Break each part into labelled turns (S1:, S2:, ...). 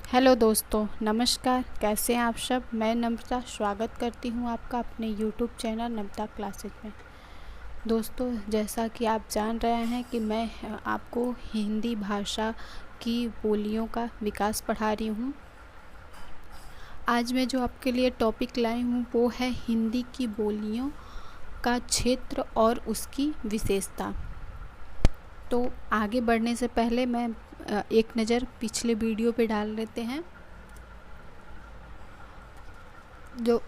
S1: Hello दोस्तों, नमस्कार। कैसे हैं आप सब। मैं नम्रता स्वागत करती हूं आपका अपने यूट्यूब चैनल नम्रता क्लासेज में। दोस्तों, जैसा कि आप जान रहे हैं कि मैं आपको हिंदी भाषा की बोलियों का विकास पढ़ा रही हूं। आज मैं जो आपके लिए टॉपिक लाई हूं वो है हिंदी की बोलियों का क्षेत्र और उसकी विशेषता। तो आगे बढ़ने से पहले मैं एक नज़र पिछले वीडियो पे डाल लेते हैं। जो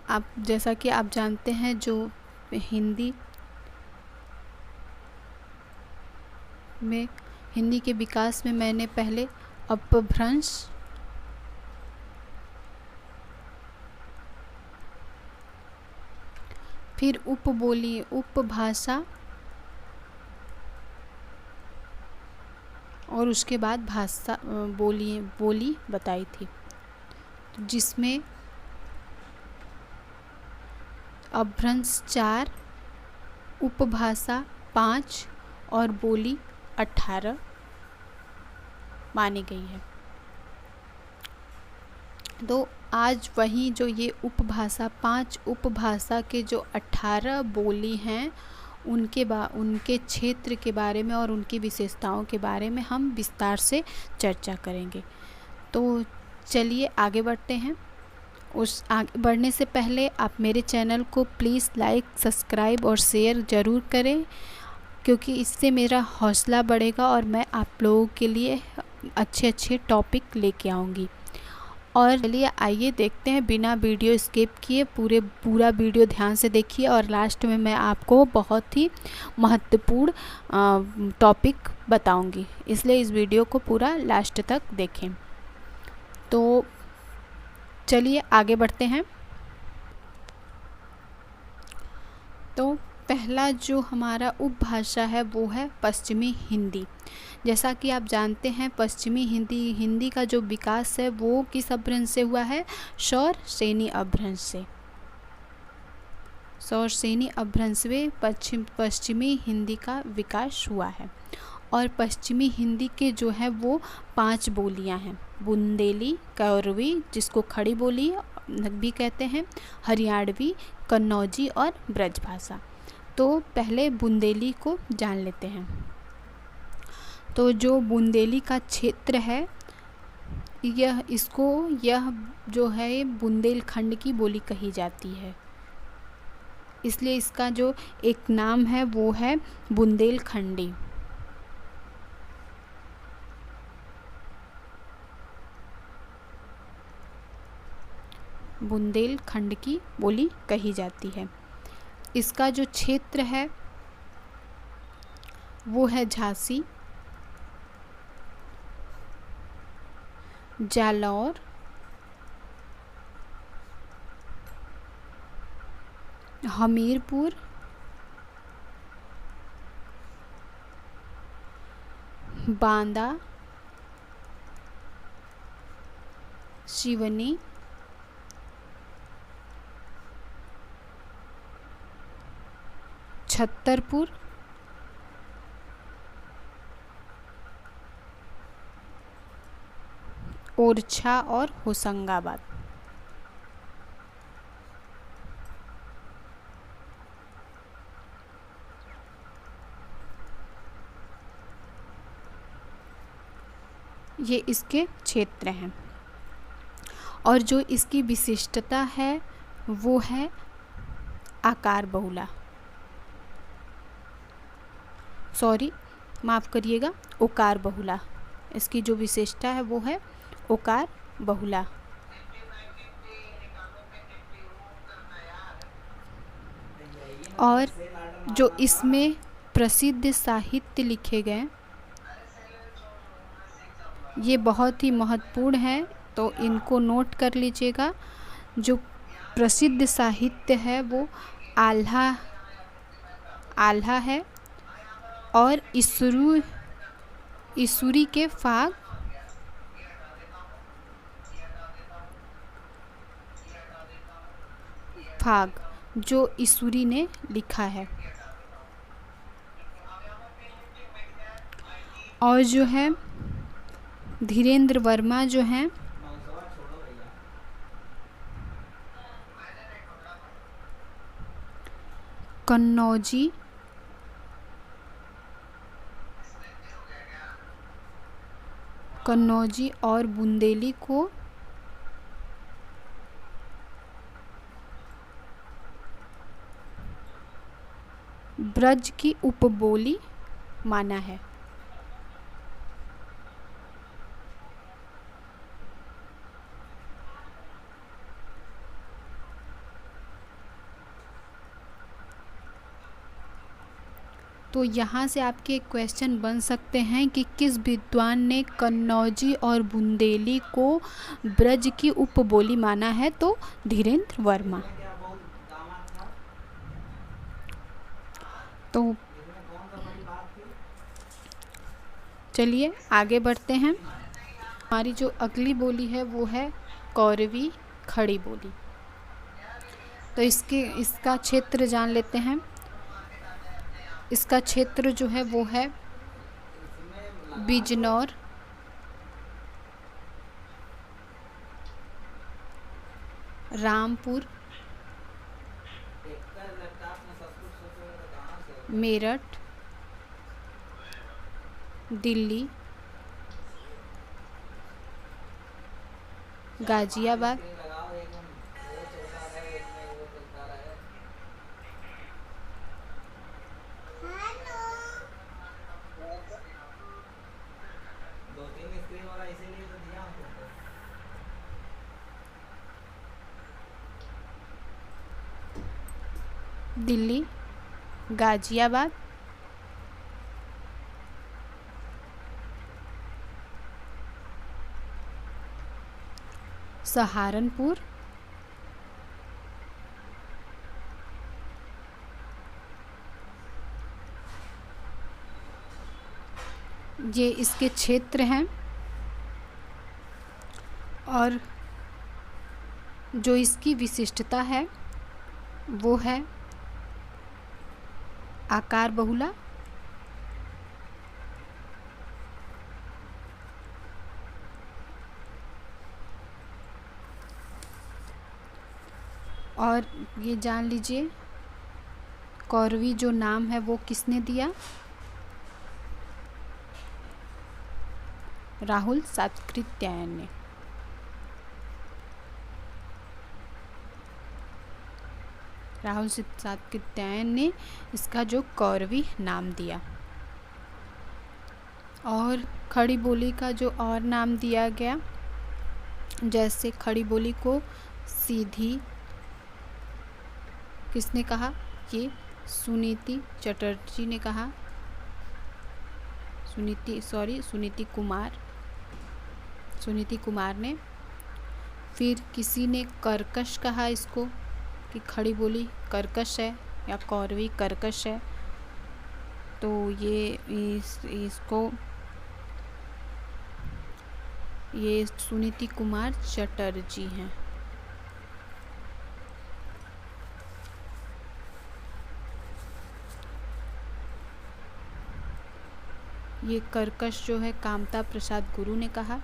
S1: आप जैसा कि आप जानते हैं, जो हिंदी के विकास में मैंने पहले अपभ्रंश, फिर उपबोली, उपभाषा और उसके बाद भाषा बोली बताई थी, जिसमें अपभ्रंश 4, उपभाषा 5 और बोली 18 मानी गई है। तो आज वही जो ये उपभाषा 5 उपभाषा के जो 18 बोली हैं उनके क्षेत्र के बारे में और उनकी विशेषताओं के बारे में हम विस्तार से चर्चा करेंगे। तो चलिए आगे बढ़ते हैं। उस आगे बढ़ने से पहले आप मेरे चैनल को प्लीज़ लाइक, सब्सक्राइब और शेयर ज़रूर करें, क्योंकि इससे मेरा हौसला बढ़ेगा और मैं आप लोगों के लिए अच्छे अच्छे टॉपिक लेके आऊँगी। और चलिए आइए देखते हैं, बिना वीडियो स्किप किए पूरा वीडियो ध्यान से देखिए और लास्ट में मैं आपको बहुत ही महत्वपूर्ण टॉपिक बताऊंगी, इसलिए इस वीडियो को पूरा लास्ट तक देखें। तो चलिए आगे बढ़ते हैं। तो पहला जो हमारा उपभाषा है वो है पश्चिमी हिंदी। जैसा कि आप जानते हैं, पश्चिमी हिंदी का जो विकास है वो किस अपभ्रंश से हुआ है? शौरसेनी अपभ्रंश से। शौरसेनी अपभ्रंश में पश्चिमी हिंदी का विकास हुआ है। और पश्चिमी हिंदी के जो है वो 5 बोलियां हैं: बुंदेली, कौरवी, जिसको खड़ी बोली भी कहते हैं, हरियाणवी, कन्नौजी और ब्रजभाषा। तो पहले बुंदेली को जान लेते हैं। तो जो बुंदेली का क्षेत्र है, यह जो है बुंदेलखंड की बोली कही जाती है, इसलिए इसका जो एक नाम है वो है बुंदेलखंडी। बुंदेलखंड की बोली कही जाती है। इसका जो क्षेत्र है वो है झांसी, जालौर, हमीरपुर, बांदा, सिवनी, छतरपुर, ओरछा और होशंगाबाद। ये इसके क्षेत्र हैं। और जो इसकी विशिष्टता है वो है आकार बहुला, माफ़ करिएगा, ओकार बहुला। इसकी जो विशेषता है वो है ओकार बहुला। और जो इसमें प्रसिद्ध साहित्य लिखे गए ये बहुत ही महत्वपूर्ण है, तो इनको नोट कर लीजिएगा। जो प्रसिद्ध साहित्य है वो आल्हा है और ईसुरी के फाग जो ईसुरी ने लिखा है। और जो है धीरेन्द्र वर्मा जो हैं कन्नौजी और बुंदेली को ब्रज की उपबोली माना है। तो यहाँ से आपके एक क्वेश्चन बन सकते हैं कि किस विद्वान ने कन्नौजी और बुंदेली को ब्रज की उपबोली माना है, तो धीरेन्द्र वर्मा। तो चलिए आगे बढ़ते हैं। हमारी जो अगली बोली है वो है कौरवी खड़ी बोली। तो इसका क्षेत्र जान लेते हैं। इसका क्षेत्र जो है वो है बिजनौर, रामपुर, मेरठ, दिल्ली, गाजियाबाद, दिल्ली, गाजियाबाद, सहारनपुर, ये इसके क्षेत्र हैं। और जो इसकी विशिष्टता है वो है आकार बहुला, और ये जान लीजिए कौरवी जो नाम है वो किसने दिया? राहुल सातकृत्यायन ने। राहुल सातकृत्यायन ने इसका जो कौरवी नाम दिया। और खड़ी बोली का जो और नाम दिया गया, जैसे खड़ी बोली को सीधी किसने कहा? ये सुनीति चटर्जी ने कहा। सुनीति कुमार ने। फिर किसी ने कर्कश कहा इसको कि खड़ी बोली कर्कश है या कौरवी कर्कश है, तो ये सुनीति कुमार चटर्जी हैं। ये कर्कश जो है कामता प्रसाद गुरु ने कहा।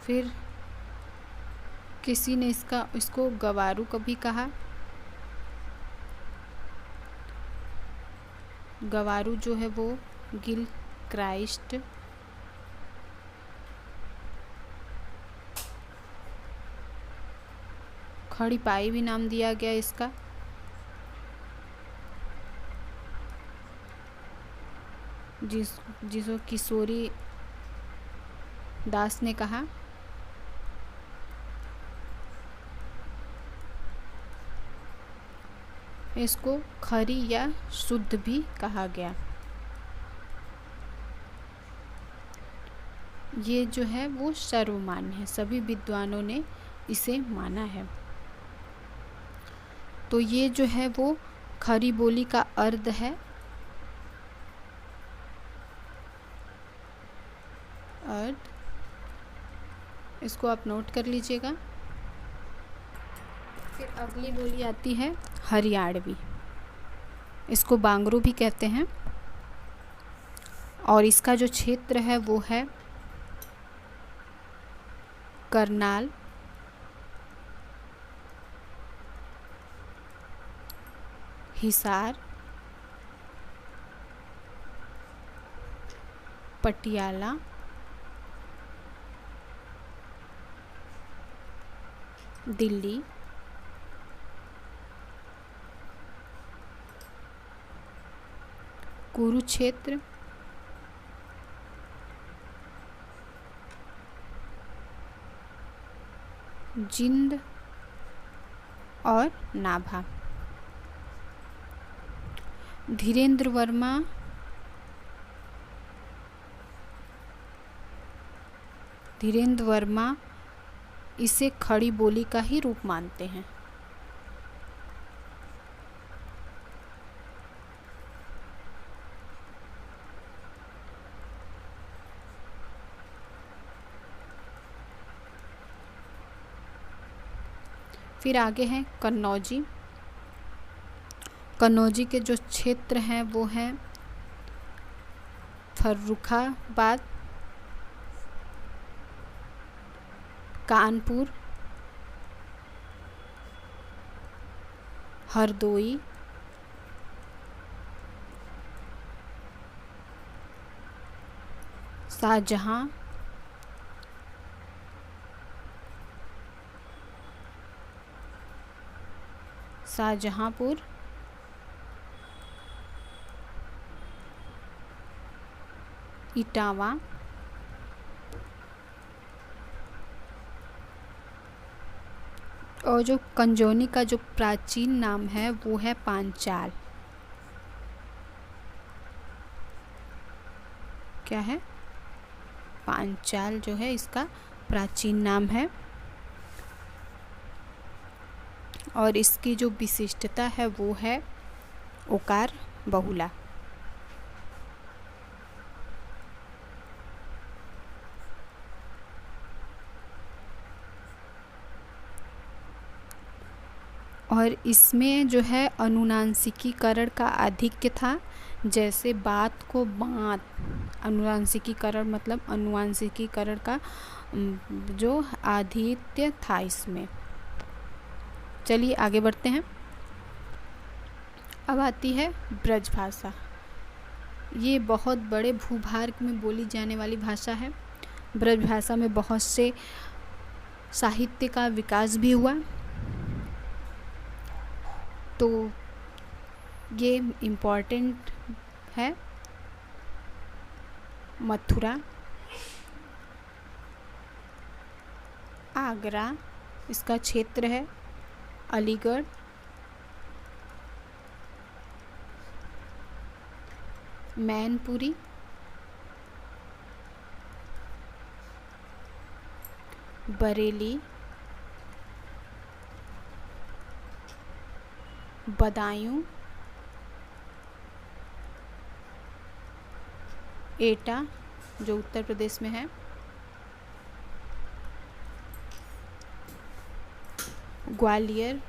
S1: फिर किसी ने इसको गवारू कभी कहा। गवारू जो है वो गिल क्राइस्ट। खड़ी पाई भी नाम दिया गया इसका। जिसको किशोरी दास ने कहा। इसको खरी या शुद्ध भी कहा गया। ये जो है वो सर्वमान्य है, सभी विद्वानों ने इसे माना है। तो ये जो है वो खरी बोली का अर्थ है। इसको आप नोट कर लीजिएगा। फिर अगली बोली आती है हरियाणवी। इसको बांगरू भी कहते हैं और इसका जो क्षेत्र है वो है करनाल, हिसार, पटियाला, दिल्ली, कुरुक्षेत्र, जिंद और नाभा। धीरेन्द्र वर्मा इसे खड़ी बोली का ही रूप मानते हैं। फिर आगे है कन्नौजी। कन्नौजी के जो क्षेत्र हैं वो हैं फर्रुखाबाद, कानपुर, हरदोई, शाहजहां, शाहजहांपुर, इटावा, और जो कंजौनी का जो प्राचीन नाम है वो है पांचाल। क्या है? पांचाल जो है इसका प्राचीन नाम है और इसकी जो विशिष्टता है वो है ओकार बहुला। और इसमें जो है अनुनासिकीकरण का आधिक्य था। जैसे बात को बात, अनुनासिकीकरण मतलब अनुवांशिकीकरण का जो आधिक्य था इसमें। चलिए आगे बढ़ते हैं। अब आती है ब्रज भाषा। ये बहुत बड़े भूभाग में बोली जाने वाली भाषा है। ब्रज भाषा में बहुत से साहित्य का विकास भी हुआ। तो ये इम्पॉर्टेंट है। मथुरा, आगरा इसका क्षेत्र है, अलीगढ़, मैनपुरी, बरेली, बदायूं, एटा जो उत्तर प्रदेश में है, ग्वालियर,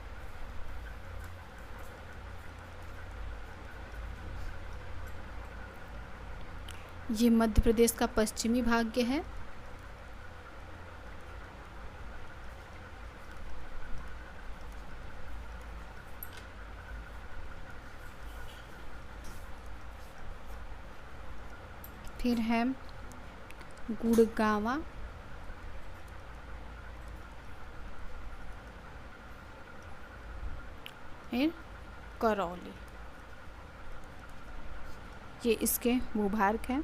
S1: ये मध्य प्रदेश का पश्चिमी भाग है। फिर है गुड़गांवा, फिर करौली, ये इसके भूभाग हैं।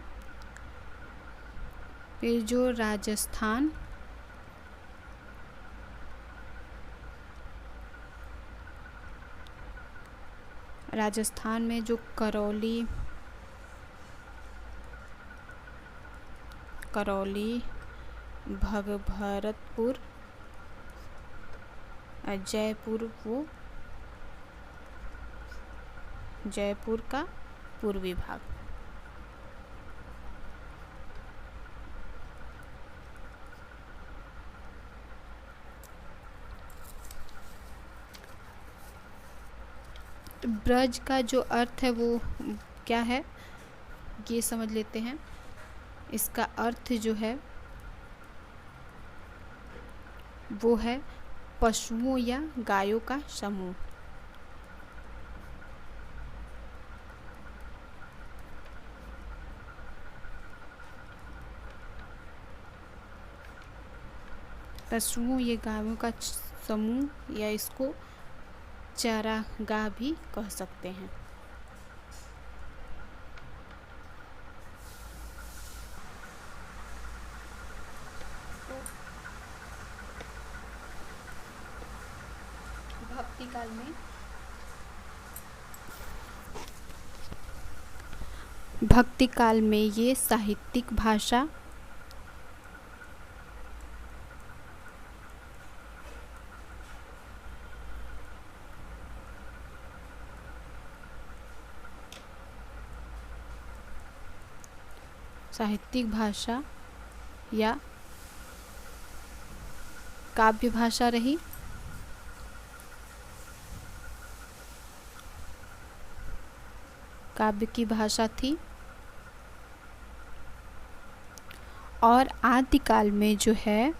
S1: फिर जो राजस्थान, राजस्थान में जो करौली, भरतपुर, जयपुर, वो जयपुर का पूर्वी भाग। तो ब्रज का जो अर्थ है वो क्या है, ये समझ लेते हैं। इसका अर्थ जो है वो है पशुओं या गायों का समूह। पशुओं या गायों का समूह, या इसको चारागाह भी कह सकते हैं। भक्ति काल में ये साहित्यिक भाषा या काव्य भाषा रही। काव्य की भाषा थी। और आदिकाल में जो है,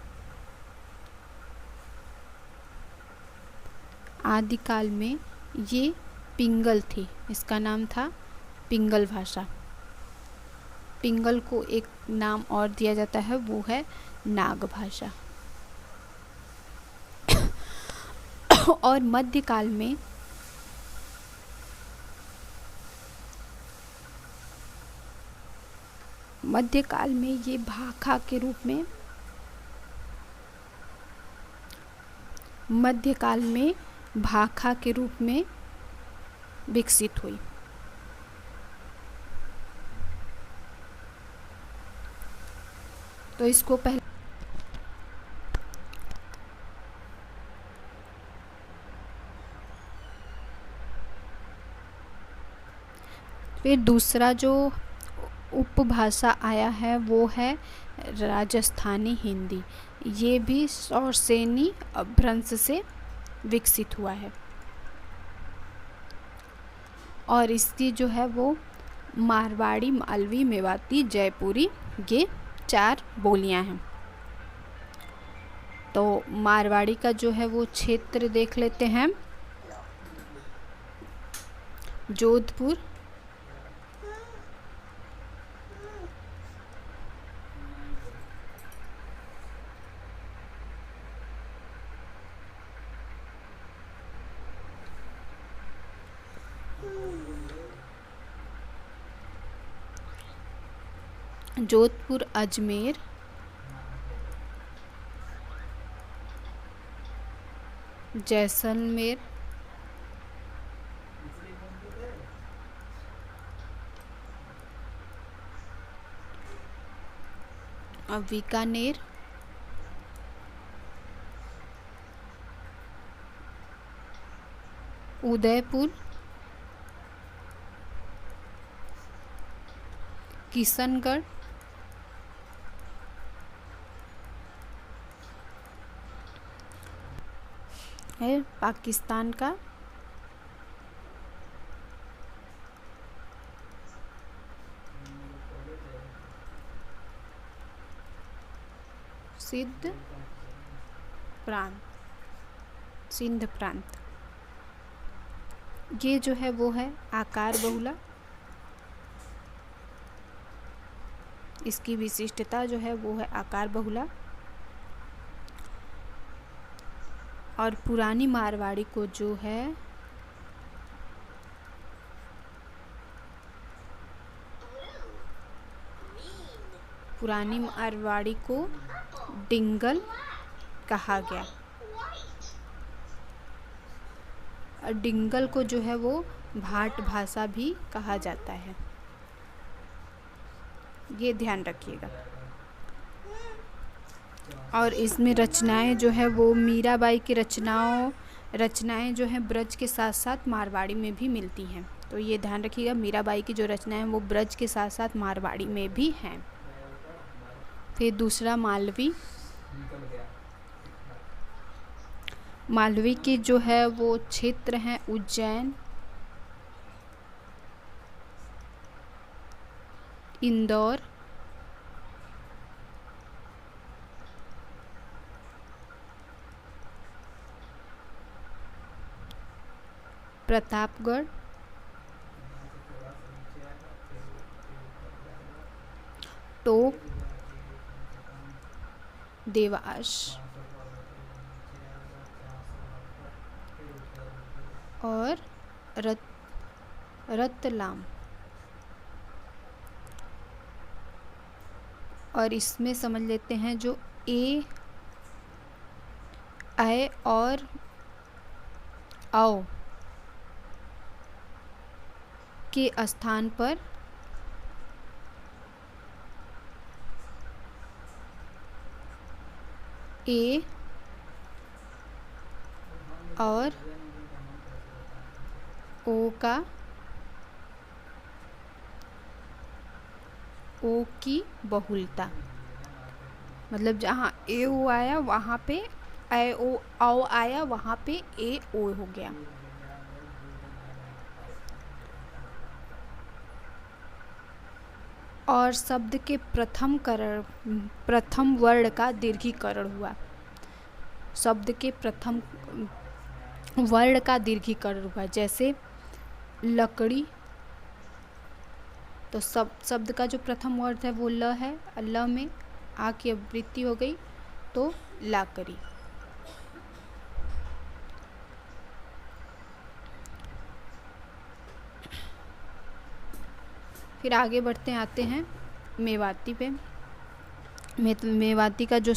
S1: आदिकाल में ये पिंगल थी। इसका नाम था पिंगल भाषा। पिंगल को एक नाम और दिया जाता है, वो है नाग भाषा। और मध्यकाल में ये भाखा के रूप में, मध्यकाल में भाखा के रूप में विकसित हुई। तो इसको पहले फिर दूसरा जो उपभाषा आया है वो है राजस्थानी हिंदी। ये भी सौरसेनी अपभ्रंश से विकसित हुआ है। और इसकी जो है वो मारवाड़ी, मालवी, मेवाती, जयपुरी, ये 4 बोलियां हैं। तो मारवाड़ी का जो है वो क्षेत्र देख लेते हैं। जोधपुर, अजमेर, जैसलमेर, बीकानेर, उदयपुर, किशनगढ़, है पाकिस्तान का, सिंध प्रांत। ये जो है वो है आकार बहुला। इसकी विशिष्टता जो है वो है आकार बहुला। और पुरानी मारवाड़ी को जो है डिंगल कहा गया। और डिंगल को जो है वो भाट भाषा भी कहा जाता है। ये ध्यान रखिएगा। और इसमें रचनाएं जो है वो मीराबाई की रचनाएं जो हैं ब्रज के साथ साथ मारवाड़ी में भी मिलती हैं। तो ये ध्यान रखिएगा, मीराबाई की जो रचनाएं हैं वो ब्रज के साथ साथ मारवाड़ी में भी हैं। फिर दूसरा मालवी की जो है वो क्षेत्र हैं उज्जैन, इंदौर, प्रतापगढ़, टोंक, देवास और रतलाम। और इसमें समझ लेते हैं जो ए, ऐ और औ के स्थान पर ए और ओ की बहुलता, मतलब जहाँ ए ओ आया वहाँ पे ऐ ओ औ आया, वहाँ पे ए ओ हो गया। और शब्द के प्रथम वर्ण का दीर्घीकरण हुआ। शब्द के प्रथम वर्ण का दीर्घीकरण हुआ, जैसे लकड़ी, तो शब्द का जो प्रथम वर्ण है वो ल है, ल में आ की आवृत्ति हो गई तो लाकड़ी। फिर आगे बढ़ते आते हैं मेवाती पे। मेवाती का जो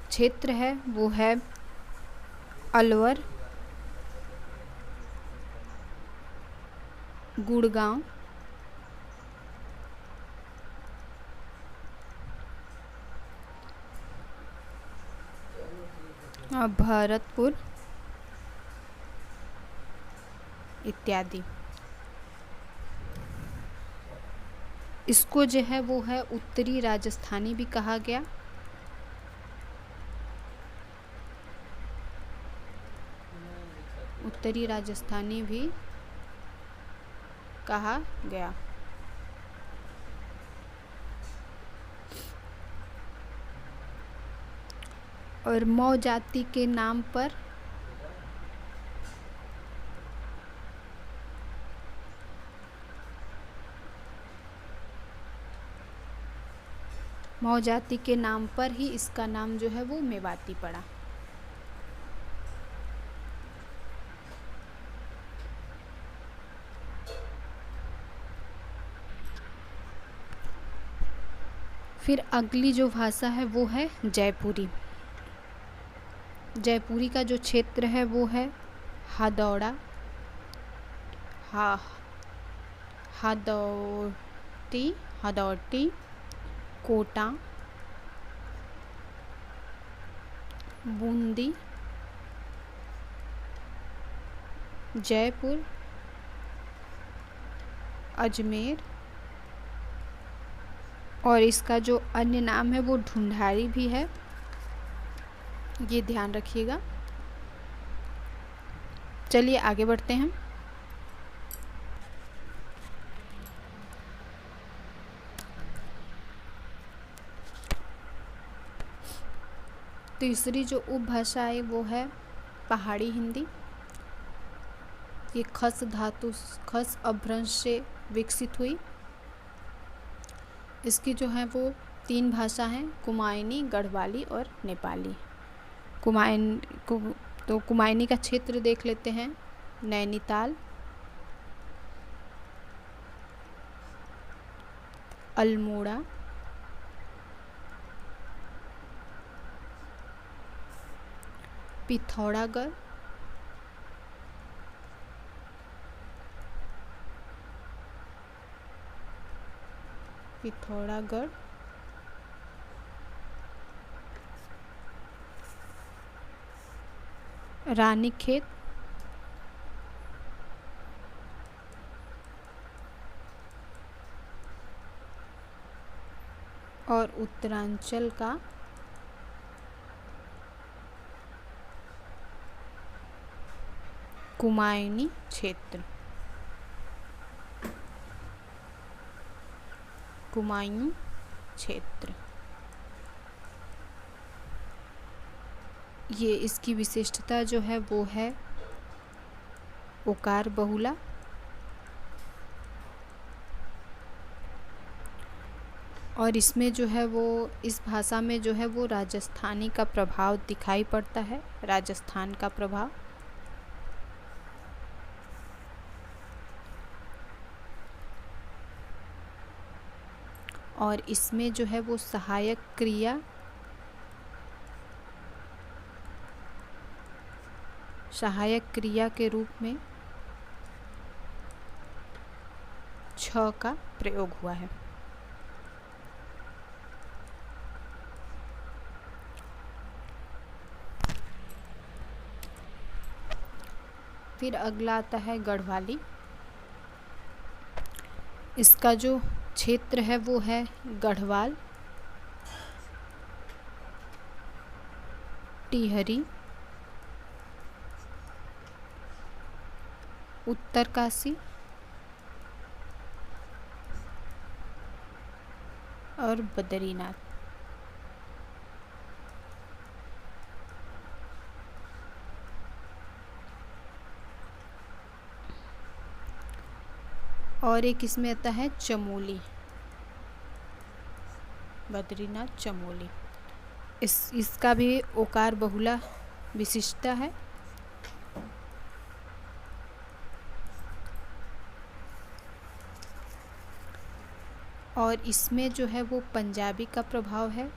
S1: क्षेत्र है वो है अलवर, गुड़गांव, भरतपुर इत्यादि। इसको जो है वो है उत्तरी राजस्थानी भी कहा गया। उत्तरी राजस्थानी भी कहा गया। और मौ जाति के नाम पर मौ जाति के नाम पर ही इसका नाम जो है वो मेवाती पड़ा। फिर अगली जो भाषा है वो है जयपुरी। जयपुरी का जो क्षेत्र है वो है हदौड़ा, हदौती, कोटा, बूंदी, जयपुर, अजमेर, और इसका जो अन्य नाम है वो ढूंढारी भी है, ये ध्यान रखिएगा। चलिए आगे बढ़ते हैं। तीसरी जो उपभाषा है वो है पहाड़ी हिंदी। ये खस अपभ्रंश से विकसित हुई। इसकी जो है वो 3 भाषा हैं, कुमायूनी, गढ़वाली और नेपाली। कुमायूनी का क्षेत्र देख लेते हैं, नैनीताल, अल्मोड़ा, पिथौरागढ़, रानीखेत, और उत्तरांचल का कुमायूनी क्षेत्र। कुमायूं क्षेत्र। ये इसकी विशिष्टता जो है वो है ओकार बहुला। और इसमें जो है वो इस भाषा में जो है वो राजस्थानी का प्रभाव दिखाई पड़ता है, राजस्थान का प्रभाव। और इसमें जो है वो सहायक क्रिया के रूप में छ का प्रयोग हुआ है। फिर अगला आता है गढ़वाली। इसका जो क्षेत्र है वो है गढ़वाल, टिहरी, उत्तरकाशी और बद्रीनाथ। और एक इसमें आता है चमोली, बद्रीनाथ चमोली। इसका भी ओकार बहुला विशिष्टता है। और इसमें जो है वो पंजाबी का प्रभाव है।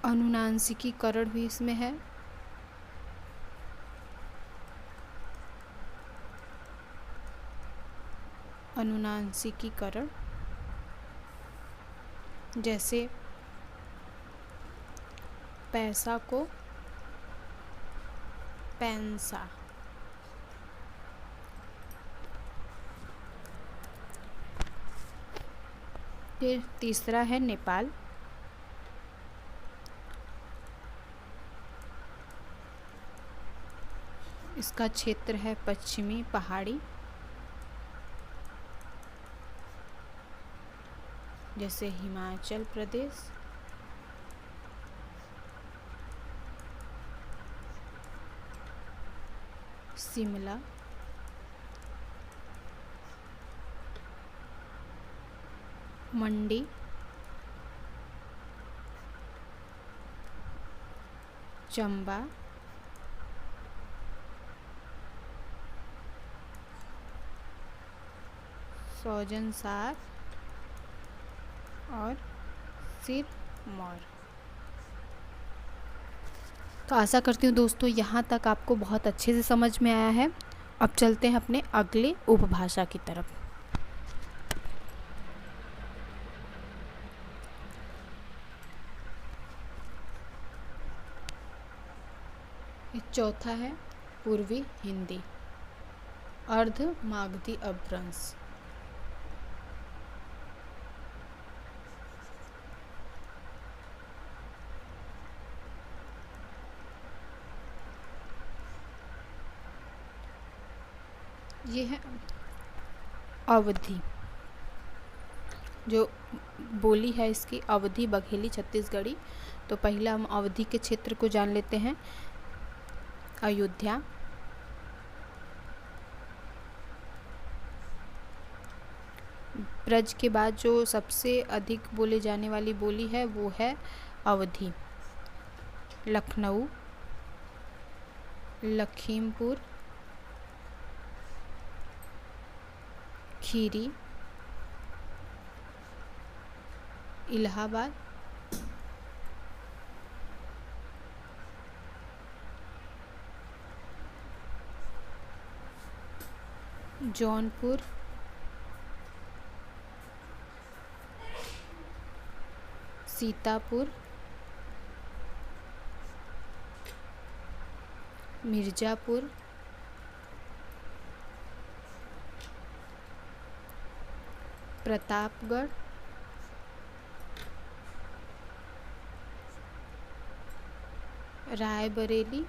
S1: अनुनासिकीकरण भी इसमें है। अनुनासिकीकरण जैसे पैसा को पैंसा। फिर तीसरा है नेपाल। इसका क्षेत्र है पश्चिमी पहाड़ी, जैसे हिमाचल प्रदेश, शिमला, मंडी, चंबा, सौजनसार और सिरमौर। तो आशा करती हूँ दोस्तों यहाँ तक आपको बहुत अच्छे से समझ में आया है। अब चलते हैं अपने अगले उपभाषा की तरफ। चौथा है पूर्वी हिंदी, अर्ध मागधी अपभ्रंश। ये है अवधी। जो बोली है इसकी अवधी बघेली छत्तीसगढ़ी। तो पहला हम अवधी के क्षेत्र को जान लेते हैं। अयोध्या, ब्रज के बाद जो सबसे अधिक बोले जाने वाली बोली है वो है अवधी। लखनऊ, लखीमपुर, खीरी, इलाहाबाद, जौनपुर, सीतापुर, मिर्ज़ापुर, प्रतापगढ़, रायबरेली,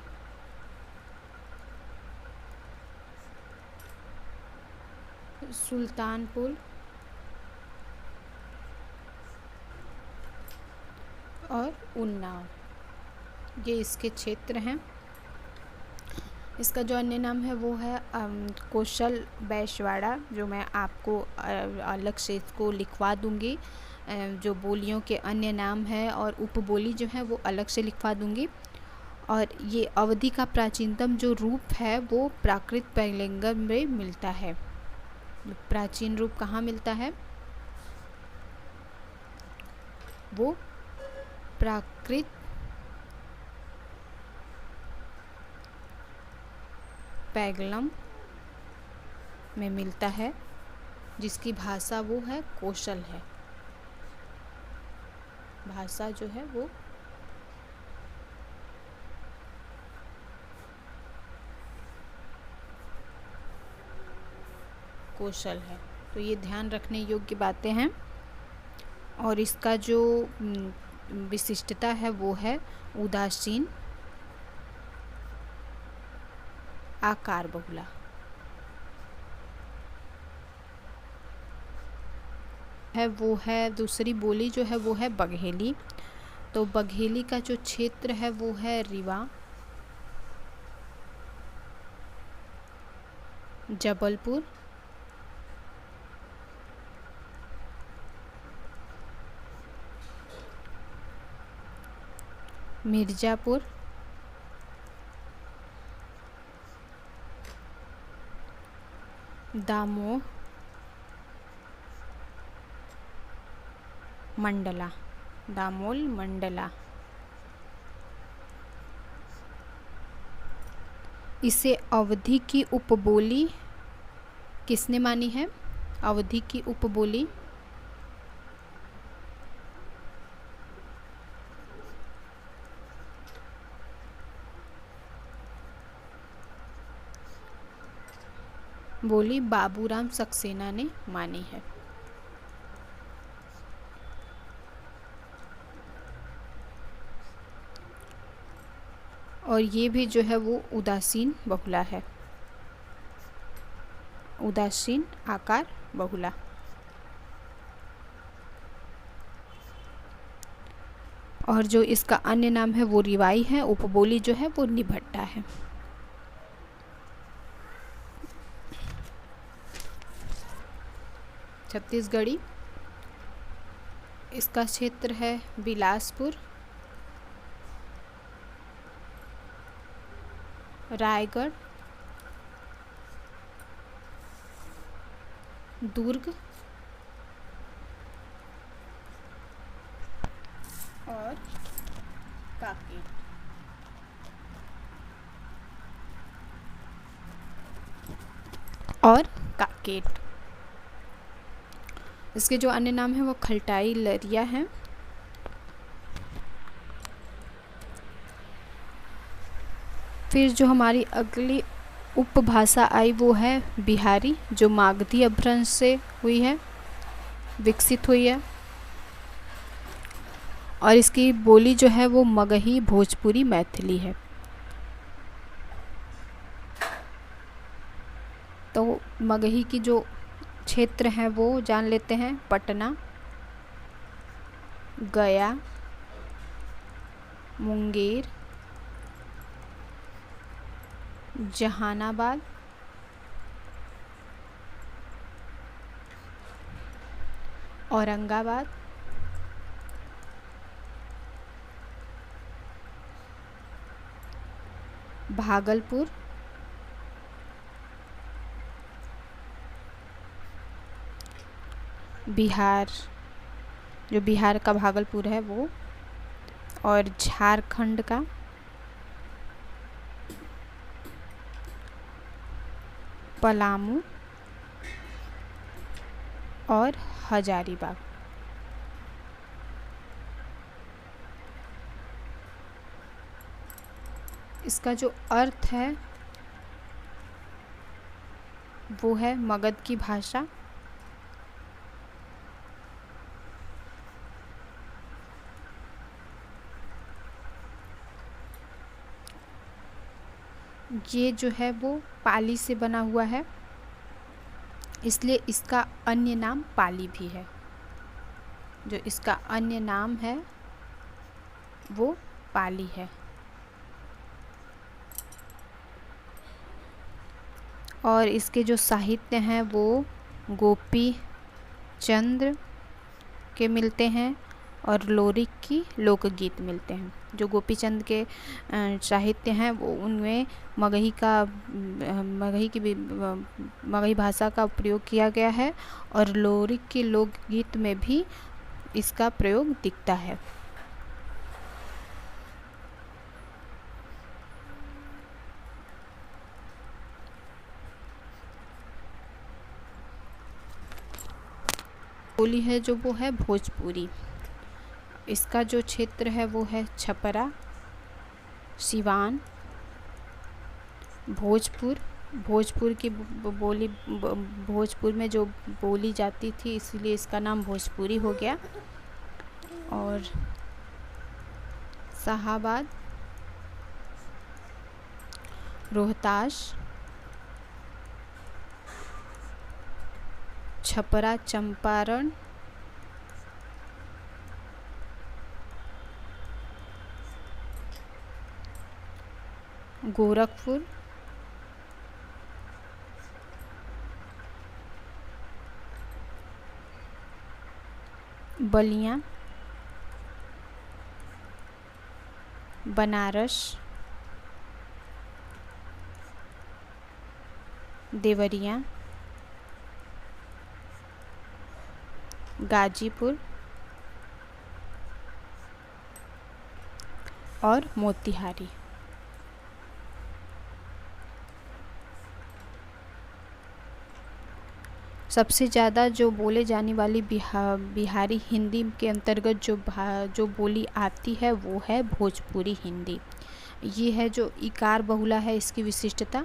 S1: सुल्तानपुर और उन्नाव, ये इसके क्षेत्र हैं। इसका जो अन्य नाम है वो है कौशल बैशवाड़ा, जो मैं आपको अलग से इसको लिखवा दूँगी। जो बोलियों के अन्य नाम है और उपबोली जो है वो अलग से लिखवा दूँगी। और ये अवधि का प्राचीनतम जो रूप है वो प्राकृत पैलिंगम में मिलता है। प्राचीन रूप कहाँ मिलता है? वो प्राकृत पैगलम में मिलता है, जिसकी भाषा वो है कौशल है। भाषा जो है वो कौशल है। तो ये ध्यान रखने योग्य बातें हैं। और इसका जो विशिष्टता है वो है उदासीन आकार बहुला। है वो है दूसरी बोली जो है वो है बघेली। तो बघेली का जो क्षेत्र है वो है रीवा, जबलपुर, मिर्ज़ापुर, दामोह, मंडला, दामोल मंडला। इसे अवधि की उपबोली किसने मानी है? अवधि की उपबोली बोली बाबूराम सक्सेना ने मानी है। और ये भी जो है वो उदासीन बहुला है, उदासीन आकार बहुला। और जो इसका अन्य नाम है वो रिवाई है। उपबोली जो है वो निभट्टा है। छत्तीसगढ़ी, इसका क्षेत्र है बिलासपुर, रायगढ़, दुर्ग और कांकेर। इसके जो अन्य नाम है वो खलटाई लरिया हैं। फिर जो हमारी अगली उपभाषा आई वो है बिहारी, जो मागधी अपभ्रंश से हुई है, विकसित हुई है। और इसकी बोली जो है वो मगही, भोजपुरी, मैथिली है। तो मगही की जो क्षेत्र है वो जान लेते हैं। पटना, गया, मुंगेर, जहानाबाद, औरंगाबाद, भागलपुर, बिहार, जो बिहार का भागलपुर है वो, और झारखंड का पलामू और हजारीबाग। इसका जो अर्थ है वो है मगध की भाषा। ये जो है वो पाली से बना हुआ है। इसलिए इसका अन्य नाम पाली भी है। जो इसका अन्य नाम है वो पाली है। और इसके जो साहित्य हैं वो गोपी चंद्र के मिलते हैं और लोरिक की लोकगीत मिलते हैं। जो गोपी चंद के साहित्य हैं वो उनमें मगही भाषा का प्रयोग किया गया है और लोरिक के लोकगीत में भी इसका प्रयोग दिखता है। बोली है जो वो है भोजपुरी। इसका जो क्षेत्र है वो है छपरा, सिवान, भोजपुर की बोली भोजपुर में जो बोली जाती थी इसलिए इसका नाम भोजपुरी हो गया। और शाहाबाद, रोहतास, छपरा, चंपारण, गोरखपुर, बलिया, बनारस, देवरिया, गाजीपुर और मोतिहारी। सबसे ज़्यादा जो बोले जाने वाली बिहारी हिंदी के अंतर्गत जो बोली आती है वो है भोजपुरी हिंदी। ये है जो इकार बहुला है इसकी विशिष्टता।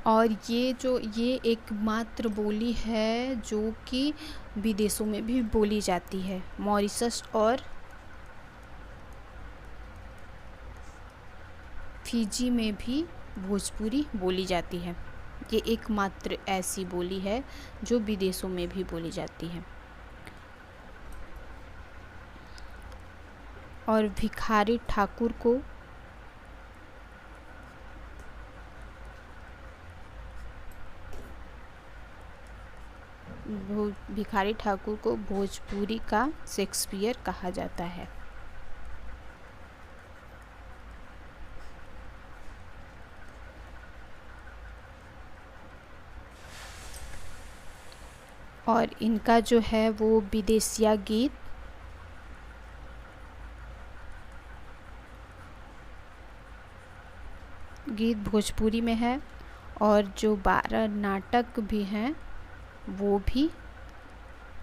S1: और ये एकमात्र बोली है जो कि विदेशों में भी बोली जाती है। मॉरिशस और फिजी में भी भोजपुरी बोली जाती है। ये एकमात्र ऐसी बोली है जो विदेशों में भी बोली जाती है। और भिखारी ठाकुर को भोजपुरी का शेक्सपियर कहा जाता है। और इनका जो है वो विदेशिया गीत भोजपुरी में है और जो 12 नाटक भी हैं वो भी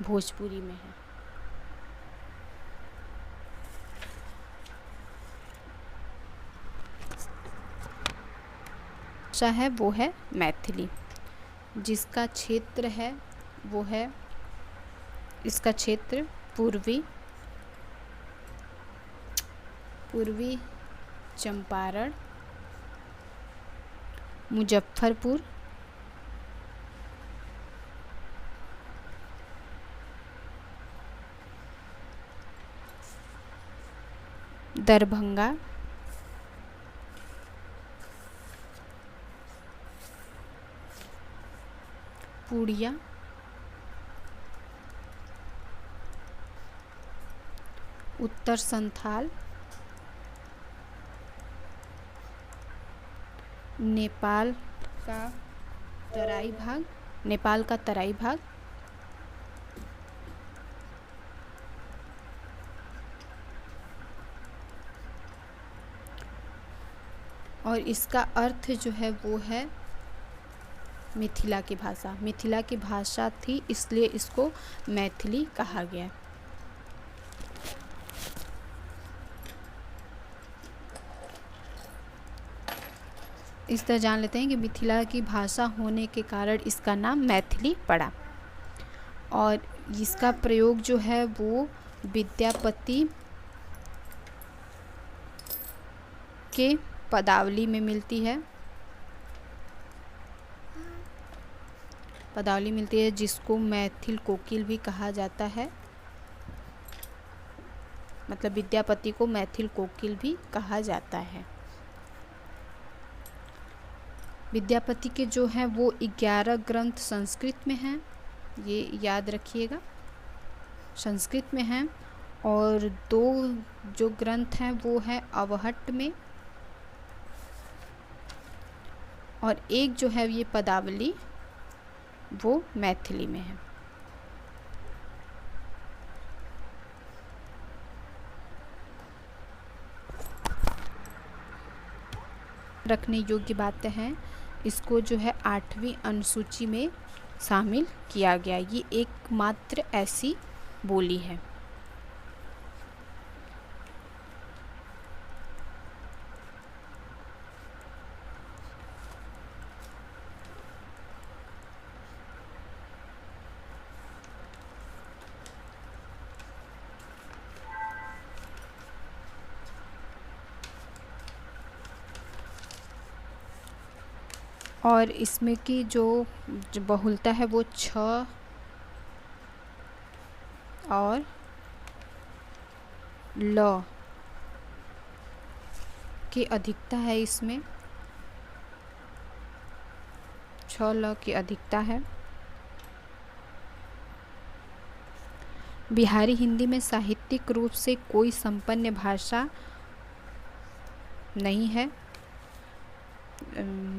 S1: भोजपुरी में है। भाषा है वो है मैथिली। जिसका क्षेत्र है वो है इसका क्षेत्र पूर्वी चंपारण, मुजफ्फरपुर, दरभंगा, पूर्णिया, उत्तर संथाल, नेपाल का तराई भाग, और इसका अर्थ जो है वो है मिथिला की भाषा थी इसलिए इसको मैथिली कहा गया। इस तरह जान लेते हैं कि मिथिला की भाषा होने के कारण इसका नाम मैथिली पड़ा। और इसका प्रयोग जो है वो विद्यापति के पदावली में मिलती है, पदावली मिलती है जिसको मैथिल कोकिल भी कहा जाता है, मतलब विद्यापति को मैथिल कोकिल भी कहा जाता है। विद्यापति के जो हैं वो 11 ग्रंथ संस्कृत में हैं, ये याद रखिएगा, संस्कृत में हैं, और 2 जो ग्रंथ हैं वो है अवहट्ट में, और एक जो है ये पदावली वो मैथिली में है। रखने योग्य बातें हैं, इसको जो है 8वीं अनुसूची में शामिल किया गया। ये एकमात्र ऐसी बोली है। और इसमें की जो बहुलता है वो 6 और ल की अधिकता है, इसमें 6 ल की अधिकता है। बिहारी हिंदी में साहित्यिक रूप से कोई संपन्न भाषा नहीं है,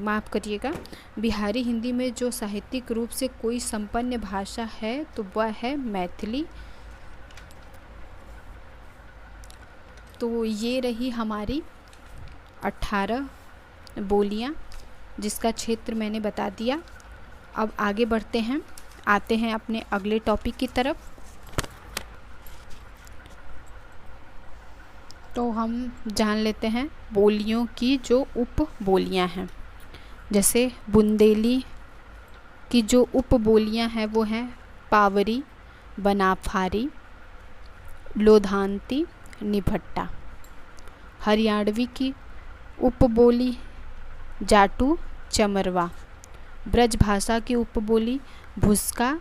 S1: माफ़ करिएगा, बिहारी हिंदी में जो साहित्यिक रूप से कोई संपन्न भाषा है तो वह है मैथिली। तो ये रही हमारी 18 बोलियां, जिसका क्षेत्र मैंने बता दिया। अब आगे बढ़ते हैं, आते हैं अपने अगले टॉपिक की तरफ। तो हम जान लेते हैं बोलियों की जो उप बोलियाँ हैं। जैसे बुंदेली की जो उप बोलियाँ हैं वो हैं पावरी, बनाफारी, लोधांती, निभट्टा। हरियाणवी की उपबोली जाटू, चमरवा। ब्रज भाषा की उपबोली भुसका,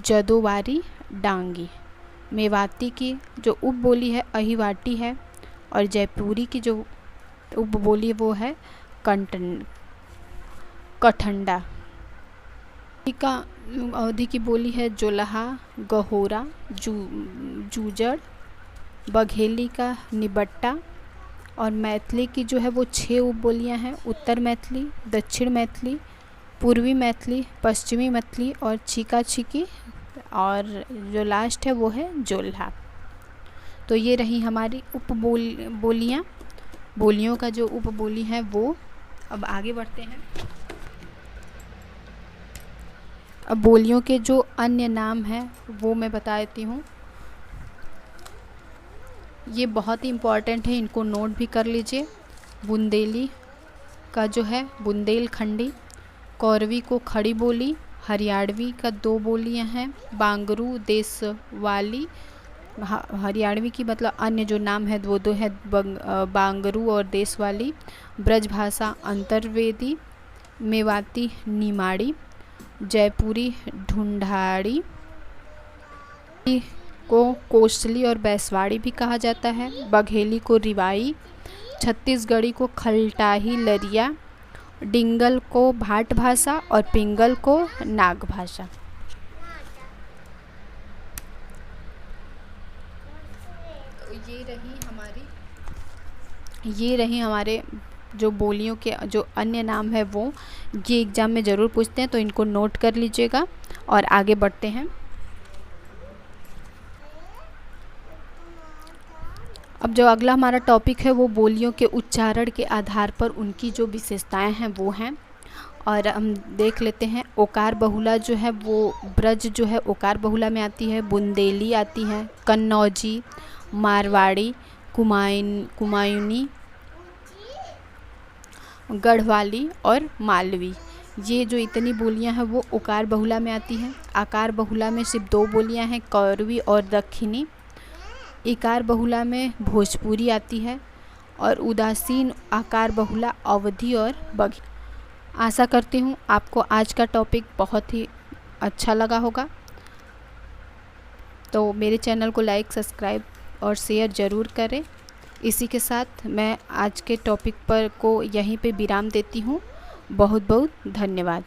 S1: जदोवारी, डांगी। मेवाती की जो उपबोली है अहिवाटी है, और जयपुरी की जो उपबोली वो है कठंडा। का अवधि की बोली है जोलहा, गहोरा, जूजड़। बघेली का निबट्टा। और मैथिली की जो है वो 6 उपबोलियाँ हैं, उत्तर मैथिली, दक्षिण मैथिली, पूर्वी मैथिली, पश्चिमी मैथिली और छीका छीकी, और जो लास्ट है वो है जोल्हा। तो ये रही हमारी बोलियाँ, बोलियों का जो उपबोली है वो। अब आगे बढ़ते हैं। अब बोलियों के जो अन्य नाम हैं वो मैं बता देती हूँ। ये बहुत ही इम्पॉर्टेंट है, इनको नोट भी कर लीजिए। बुंदेली का जो है बुंदेलखंडी, कौरवी को खड़ी बोली, हरियाणवी का 2 बोलियां हैं, बांगरू, देशवाली। हरियाणवी की मतलब अन्य जो नाम है वो 2 है, बांगरू और देशवाली। ब्रज भाषा अंतर्वेदी, मेवाती निमाड़ी, जयपुरी ढूंढाड़ी को कोसली और बैसवाड़ी भी कहा जाता है। बघेली को रिवाई, छत्तीसगढ़ी को खलटाही लरिया, डिंगल को भाट भाषा और पिंगल को नाग भाषा। ये रही हमारे जो बोलियों के जो अन्य नाम है वो। ये एग्ज़ाम में ज़रूर पूछते हैं, तो इनको नोट कर लीजिएगा। और आगे बढ़ते हैं। अब जो अगला हमारा टॉपिक है वो बोलियों के उच्चारण के आधार पर उनकी जो विशेषताएं हैं वो हैं। और हम देख लेते हैं। ओकार बहुला जो है वो ब्रज जो है ओकार बहुला में आती है, बुंदेली आती है, कन्नौजी, मारवाड़ी, कुमायूनी, गढ़वाली और मालवी। ये जो इतनी बोलियां हैं वो ओकार बहुला में आती हैं। आकार बहुला में सिर्फ 2 बोलियां हैं, कौरवी और दक्षिणी। इकार बहुला में भोजपुरी आती है, और उदासीन, आकार बहुला, अवधि और बघी। आशा करती हूँ आपको आज का टॉपिक बहुत ही अच्छा लगा होगा। तो मेरे चैनल को लाइक, सब्सक्राइब और शेयर ज़रूर करें। इसी के साथ मैं आज के टॉपिक पर को यहीं पे विराम देती हूँ। बहुत बहुत धन्यवाद।